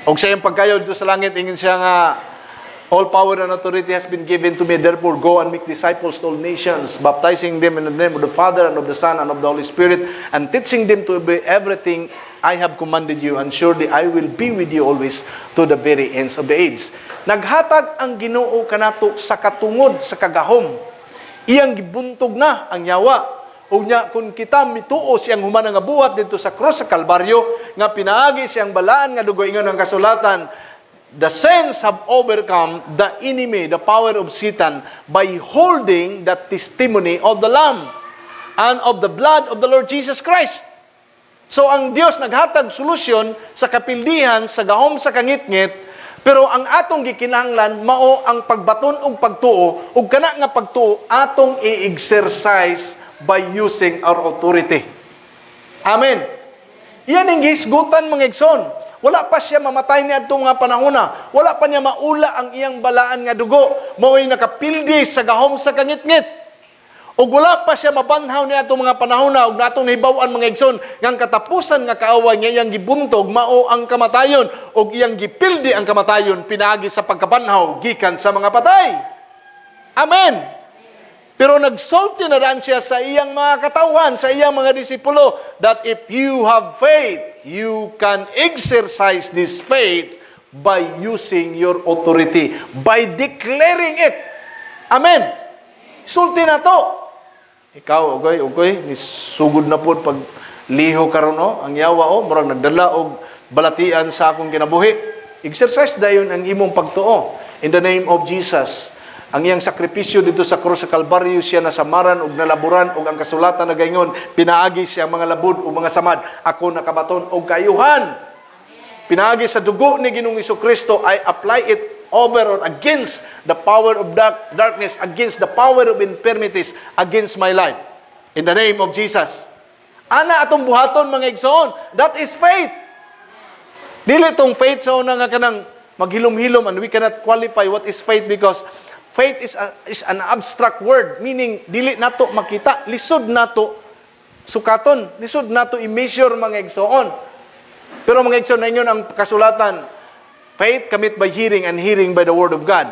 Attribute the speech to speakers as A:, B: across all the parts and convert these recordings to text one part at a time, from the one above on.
A: Og sa iyang pagkayo dito sa langit, ingin siya nga, all power and authority has been given to me, therefore go and make disciples to all nations, baptizing them in the name of the Father and of the Son and of the Holy Spirit, and teaching them to obey everything I have commanded you, and surely I will be with you always to the very ends of the age. Naghatag ang Ginoo kanato sa katungod sa kagahom. Iyang gibuntog na ang yawa. Ug nya kung kita mituo siyang humana nga buhat dito sa krus sa Kalbaryo, nga pinaagi siyang balaan nga dugo, ingon ang kasulatan, the saints have overcome the enemy, the power of Satan, by holding the testimony of the Lamb and of the blood of the Lord Jesus Christ. So ang Dios naghatag solusyon sa kapildihan, sa gahom sa kangitngit, pero ang atong gikinahanglan mao ang pagbaton ug pagtuo, ug kana nga pagtuo atong i-exercise by using our authority. Amen. Iyan ang gihisgutan mga igsoon. Wala pa siya mamatay niya itong mga panahona. Wala pa niya maula ang iyang balaan nga dugo. Mao'y nakapildi sa gahom sa kangitngit. O wala pa siya mabanhaw niya itong mga panahona. O natong nahibawan mga igsoon. Ngang katapusan nga kaaway niya iyang gibuntog, mao ang kamatayon. O iyang gipildi ang kamatayon, pinagi sa pagkabanhaw, gikan sa mga patay. Amen. Pero nagsulti na daan siya sa iyang mga katauhan, sa iyang mga disipulo, that if you have faith, you can exercise this faith by using your authority, by declaring it. Amen. Sulti na to. Ikaw, okay, sugod na po pag liho karon ang yawa murag nagdala og balatian sa akong kinabuhi. Exercise dayon ang imong pagtuo in the name of Jesus. Ang iyang sakripisyo dito sa krus sa Kalbaryo, siya nasamaran ug nalaburan, ug ang kasulatan na gayon, pinaagi siya mga labud ug mga samad. Ako nakabaton og kayuhan. Pinaagi sa dugo ni Ginoong Jesucristo, I apply it over or against the power of darkness, against the power of infirmities, against my life. In the name of Jesus. Ana atong buhaton mga igsoon. That is faith. Dili tong faith sa una nga kanang maghilom-hilom, and we cannot qualify what is faith because faith is an abstract word, meaning dili nato makita, lisod nato sukaton, lisod nato i-measure mga igsoon. Pero mga igsoon, na inyon ang kasulatan, faith cometh by hearing, and hearing by the word of God.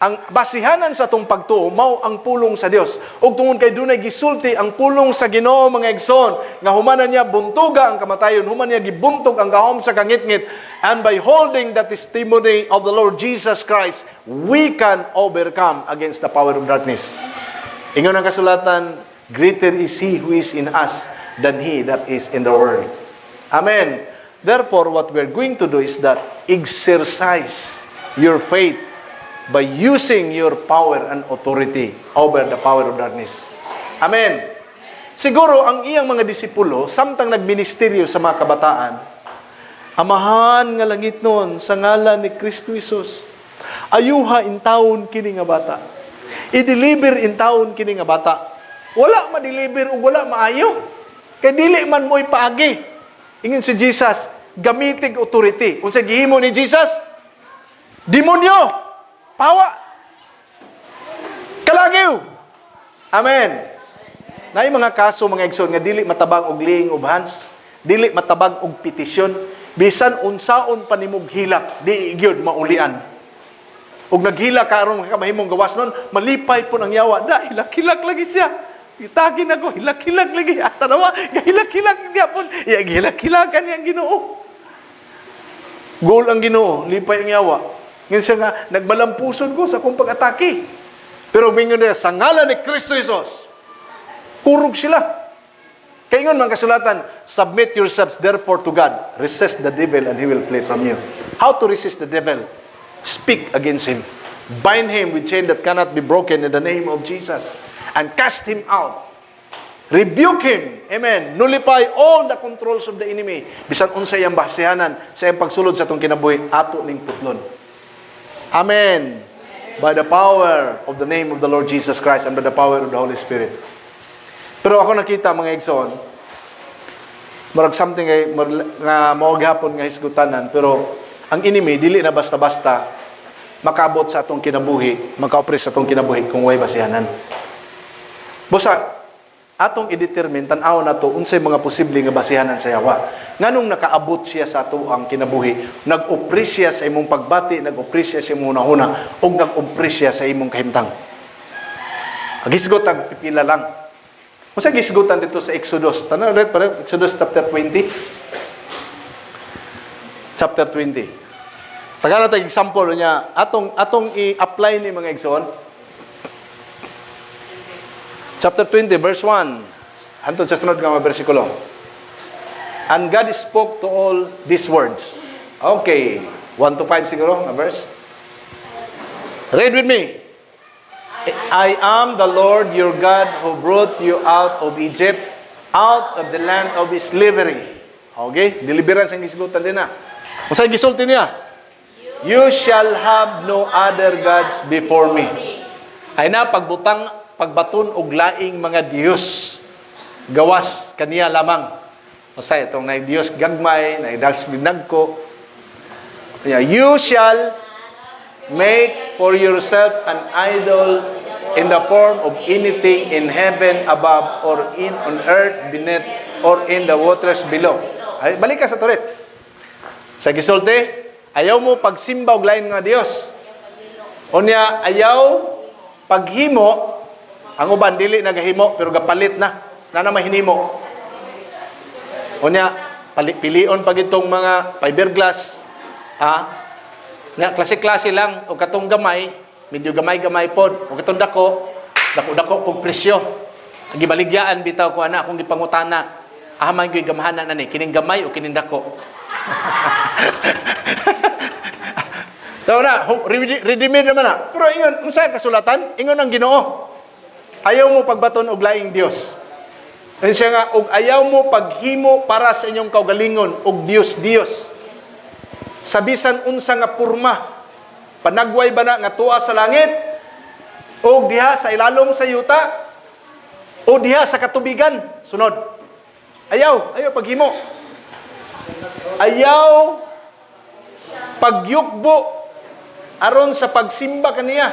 A: Ang basihanan sa tong pagtuo mao ang pulong sa Dios. Ug tungod kay dunay gisulti ang pulong sa Ginoo mga igsoon, nga humanan niya buntuga ang kamatayon, human niya gibuntog ang gahom sa kangitngit, and by holding the testimony of the Lord Jesus Christ, we can overcome against the power of darkness. Ingon ang kasulatan, greater is He who is in us than he that is in the world. Amen. Therefore, what we're going to do is that exercise your faith by using your power and authority over the power of darkness. Amen. Siguro, ang iyang mga disipulo, samtang nagministeryo sa mga kabataan, amahan nga langit noon sa ngalan ni Kristo Jesus, ayuha in taon kini nga bata. I-deliver in taon kini nga bata. Wala ma-deliver o wala maayo. Kaya dili man mo'y paagi. Ingin si Jesus, gamitig authority. Kung sa gihimo ni Jesus, demonyo, pawa, kalagyo. Amen. Naay mga kaso mga igsoon nga dili matabang og liing of hands, dili matabang og petisyon, bisan unsaon pa nimog hilak, di gyud maulian. Ug naghila ka aron makamahimong gawas nun, malipay po ang yawa, da hilak-hilak lagi siya. Itagin ako, hilak-hilak lagi. At tanawa, hilak-hilak gyapon. Iya hilak-hilakan yang Ginoo. Goal ang Ginoo, lipay ang yawa. Ngayon siya nga, nagbalampuson ko sa kong pag-atake. Pero mingon niya, sa ngalan ni Kristo Jesus, kurog sila. Kaya nga mga kasulatan, submit yourselves therefore to God. Resist the devil and he will flee from you. How to resist the devil? Speak against him. Bind him with chain that cannot be broken in the name of Jesus. And cast him out. Rebuke him. Amen. Nullify all the controls of the enemy. Bisan unsay ang basihanan sa iyang pagsulod sa itong kinabuhi, ato ning putlon. Amen. By the power of the name of the Lord Jesus Christ and by the power of the Holy Spirit. Pero ako nakita mga igsoon, marag something nga mawag-hapon nga hisgutanan, pero ang enemy dili na basta-basta makabot sa atong kinabuhi, makaopres sa atong kinabuhi kung way basihanan. Busa, atong i-determine tan-aw nato unsay mga posible nga basihanan sa yawa. Nganong nakaabot siya sa ato ang kinabuhi, nag-opre siya sa imong pagbati, nag-opre siya sa imong hunahuna, ug nag-opre siya sa imong kahimtang. Gisgot ang pipila lang. Unsa gisgutan dito sa Exodus? Tanan ulit para Exodus chapter 20. Chapter 20. Tagana tayong example niya, atong i-apply ni mga igsoon. Chapter 20 verse 1. Hantod sa sunod nga mga bersikulo. And God spoke to all these words. Okay, 1 to 5 siguro nga verse. Read with me. I am the Lord your God who brought you out of Egypt, out of the land of slavery. Okay, deliverance ang gisgutan din na. Unsay gisulti niya? You shall have no other gods before me. Ay na pagbaton og laing mga Dios. Gawas kaniya lamang. Unsay itong na Dios gagmay, na dagko. You shall make for yourself an idol in the form of anything in heaven above or on earth beneath or in the waters below. Ay, balik ka sa turit. Sa gisulti, ayaw mo pagsimba og lain nga Dios. Unya ayaw paghimo, ang uban dili nagahimo pero gapalit na mahinimo. Unya pilion pag itong mga fiberglass, nga klase-klase lang o katong gamay, medyo gamay-gamay pod, o katong dako pug presyo. Gibaligyan bitaw ko ana akong gipangutana. Ahamay gyud gamahanan ani kining gamay o kining dako. So na, redeemed naman na. Pero ingon, unsay kasulatan? Ingon ang Ginoo. Ayaw mo pagbaton og laing Dios. Ano siya nga, og ayaw mo paghimo para sa inyong kaugalingon og Dios. Sa bisan unsa nga porma, panagway ba na nga tuwa sa langit, o diha sa ilalom sa yuta, o diha sa katubigan. Sunod. Ayaw paghimo. Ayaw pagyukbo aron sa pagsimba kaniya.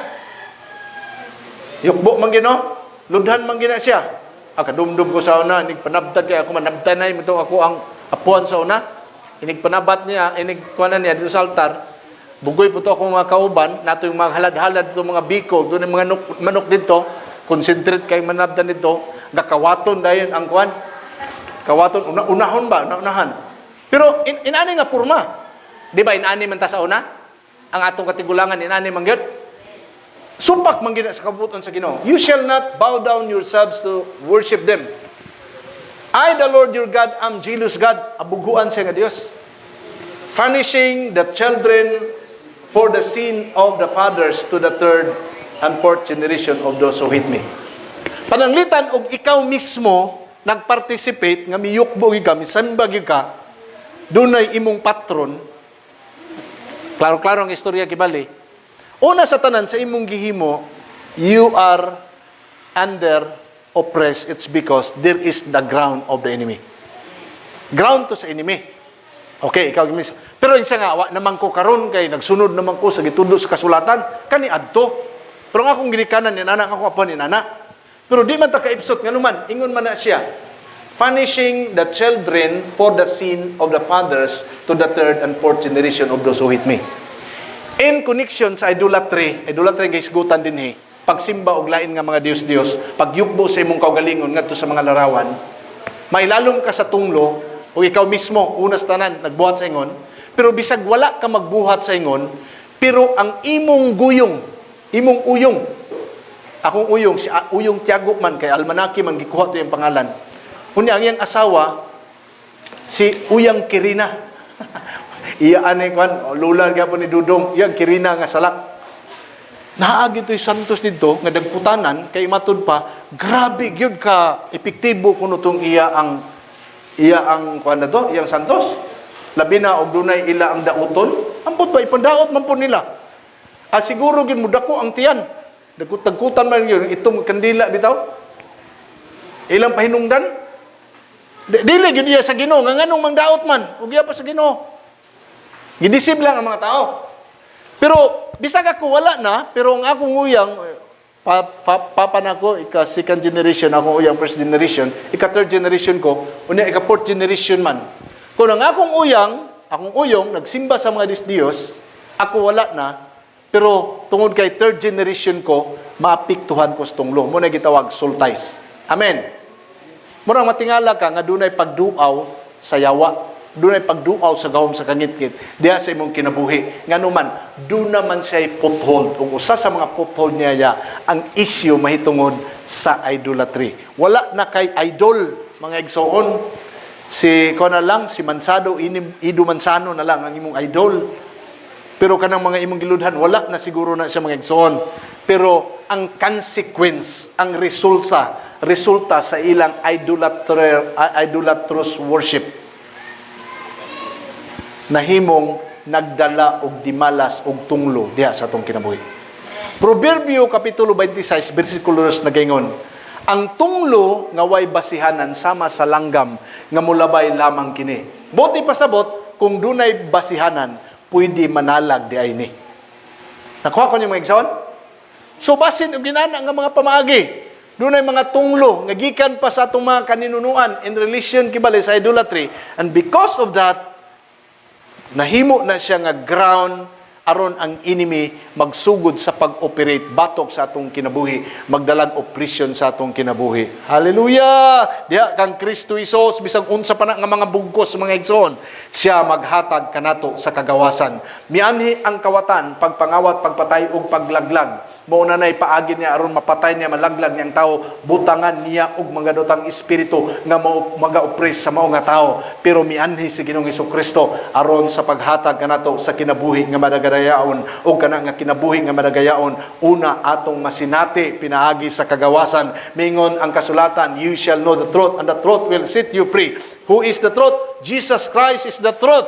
A: Yukbo man gino, ludhan man gina siya. Kadumdum ko sa una, panabtad kay ako manabtanay mo ako ang apuan sa una. Panabat niya, kuanan niya dito sa altar. Bugoy po to ako mga kauban, nato yung mga halad-halad dito, mga biko, doon yung mga manok dito, concentrate kay manabtan dito, nakawaton dayon ang kuan. Kawaton, unahon ba? Unahan. Pero inani nga porma. Di ba inani man ta sa una? Ang atong katigulangan inani man gyud. Sumpak man gina sa kabuton sa Ginoo. You shall not bow down yourselves to worship them. I, the Lord your God, am jealous God. Abuguan siya nga Dios. Punishing the children for the sin of the fathers to the third and fourth generation of those who hate me. Pananglitan og ikaw mismo nagparticipate nga miyukbo gyud ka, misamba gyud ka, dunay imong patron. Klaro-klaro ang istorya kibali. Una sa tanan sa imong gihimo, you are under oppressed. It's because there is the ground of the enemy. Ground to sa enemy. Okay, ikaw gimis. Pero isa nga wa naman ko karon kay nagsunod naman ko sa gitudo sa kasulatan kani adto. Pero nga akong ginikanan ni nana ako apo ni nana. Pero di man ta kaipsot nganuman, ingon man na siya. Punishing the children for the sin of the fathers to the third and fourth generation of those who hate me. In connection sa idolatry guys gutan din pagsimba og lain nga mga Dios, pagyukbo sa imong kaugalingon ngadto sa mga larawan, may lalom ka sa tunglo o ikaw mismo unas tanan nagbuhat sa ingon, pero bisag wala ka magbuhat sa ingon, pero ang imong uyong, akong uyong, si uyong Tiago man kay Almanaki man gikuha to yung pangalan. Unya ang iyang asawa si Uyang Kirina. Iya ani kwan lula gyapon ni Dudong, iyang Kirina nga salak. Naagi to'y santos dito nga dagputanan kay matud pa, grabe gyud ka epektibo kuno tong iya ang kwan na to, iyang santos. Labi na og dunay ila ang dauton, ampot ba ipandaot man po nila. Siguro gyud mudako ang tiyan. Dagkutagkutan man gyud itong kandila bitaw. Ilang pahinungdan. Dili gyud iya sa Ginoo nga nganong mangdaot man, ug iya pa sa Ginoo. Gidisib lang ang mga tao. Pero bisag ako wala na, pero ang akong uyang Papa na ko, ika second generation, ako uyang first generation, ika third generation ko, unya ika fourth generation man. Kung ang akong uyong, nagsimba sa mga Diyos, ako wala na, pero tungod kay third generation ko, maapiktuhan ko sa tunglo. Muna gitawag sultais. Amen. Murang matingala ka, nga dunay pagduaw sa yawa, dunay pagduaw sa gahom sa kangit-ngit, diha sa imong kinabuhi. Nga naman, doon naman siya foothold. Kung usa sa mga foothold niya, ang issue mahitungod sa idolatry. Wala na kay idol, mga igsoon. Si Mansado, Ido Mansano na lang ang imong idol. Pero kanang mga imong giludhan, wala na siguro na siya mga igsoon. Pero ang consequence, ang resulta sa ilang idolatrous worship, nahimong nagdala og dimalas og tunglo diha sa atong kinabuhi. Proverbio kapitulo 26 bersikulo 2 nagaingon, ang tunglo nga way basihanan sama sa langgam nga mulabay lamang kini. Buti pasabot kung dunay basihanan, pwede manalag di ay ni. Nakuha ko niyo mga igsoon? So basin og ginana nga mga pamaagi, dunay mga tunglo nga gikan pa sa atong mga kaninunuan in relation kibali sa idolatry, and because of that, nahimo na siya nga ground aron ang enemy magsugod sa pag-operate batok sa atong kinabuhi, magdalag oppression sa atong kinabuhi. Hallelujah! Diha kang Kristo Hesus bisag unsa pa na nga mga bugkos mga igsoon, siya maghatag kanato sa kagawasan. Mianhi ang kawatan, pagpangawat, pagpatay ug paglaglag. Mao na nay paagi niya aron mapatay niya, malaglag niyang tao, butangan niya og mga dotang espiritu nga maga-oppress sa mao nga tao. Pero mianhi si Ginoong Hesukristo aron sa paghatag kanato sa kinabuhi nga madagadayaon o kana nga kinabuhi nga madagayaon, una atong masinati pinaagi sa kagawasan. Mingon ang kasulatan, you shall know the truth and the truth will set you free. Who is the truth? Jesus Christ is the truth.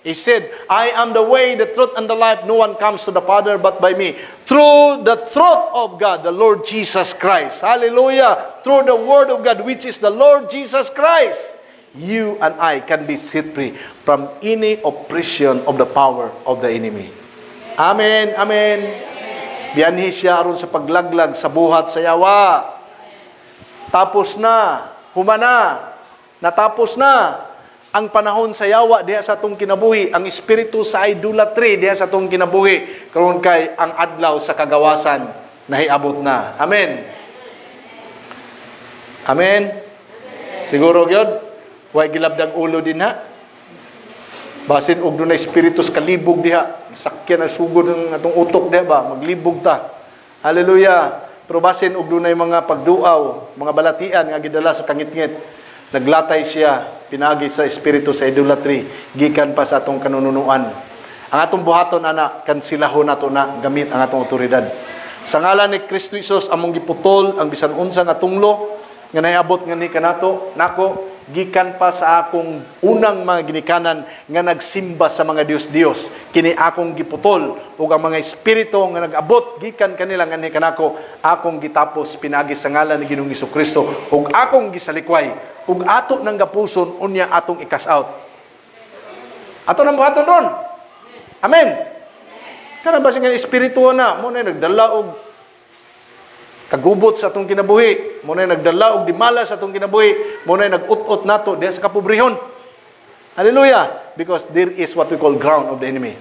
A: He said, I am the way, the truth, and the life. No one comes to the Father but by me. Through the truth of God, the Lord Jesus Christ. Hallelujah. Through the Word of God, which is the Lord Jesus Christ, you and I can be set free from any oppression of the power of the enemy. Amen. Amen. Biyanhi siya aron sa paglaglag sa buhat sa yawa. Tapos na. Humana. Natapos na ang panahon sa yawa diha sa atong kinabuhi, ang espiritu sa idolatry diha sa atong kinabuhi, karon kay ang adlaw sa kagawasan nahiabot na. Amen. Amen. Siguro gyud way gilabdag ulo din ha. Basin og dunay espiritu sa kalibog diha, sakyan na sugod ng atong utok diha ba, maglibog ta. Hallelujah. Pero basin og dunay mga pagduaw, mga balatian nga gidala sa kangit-ngit, naglatay siya pinagi sa espiritu sa idolatry gikan pa sa atong kanununuan. Ang atong buhaton ana kansilahon nato na gamit ang atong otoridad. Sa ngalan ni Kristo Hesus among giputol ang bisan unsa nga tunglo nga nahiabot ngani kanato nako gikan pa sa akong unang mga ginikanan nga nagsimba sa mga Dios kini akong giputol ug ang mga espiritu nga nagabot gikan kanila ngani kanako akong gitapos pinagi sa ngalan ni Ginoong Hesukristo ug akong gisalikway ug ato nang gapuson unya atong i-cast out. Ato nang buhaton ron. Amen. Kana ba nga espiritu na mo na nagdala og kagubot sa atong kinabuhi, mo na nagdala og dimala sa atong kinabuhi, mo na nag-ut-ut nato diha sa kapobrehon. Hallelujah! Because there is what we call ground of the enemy.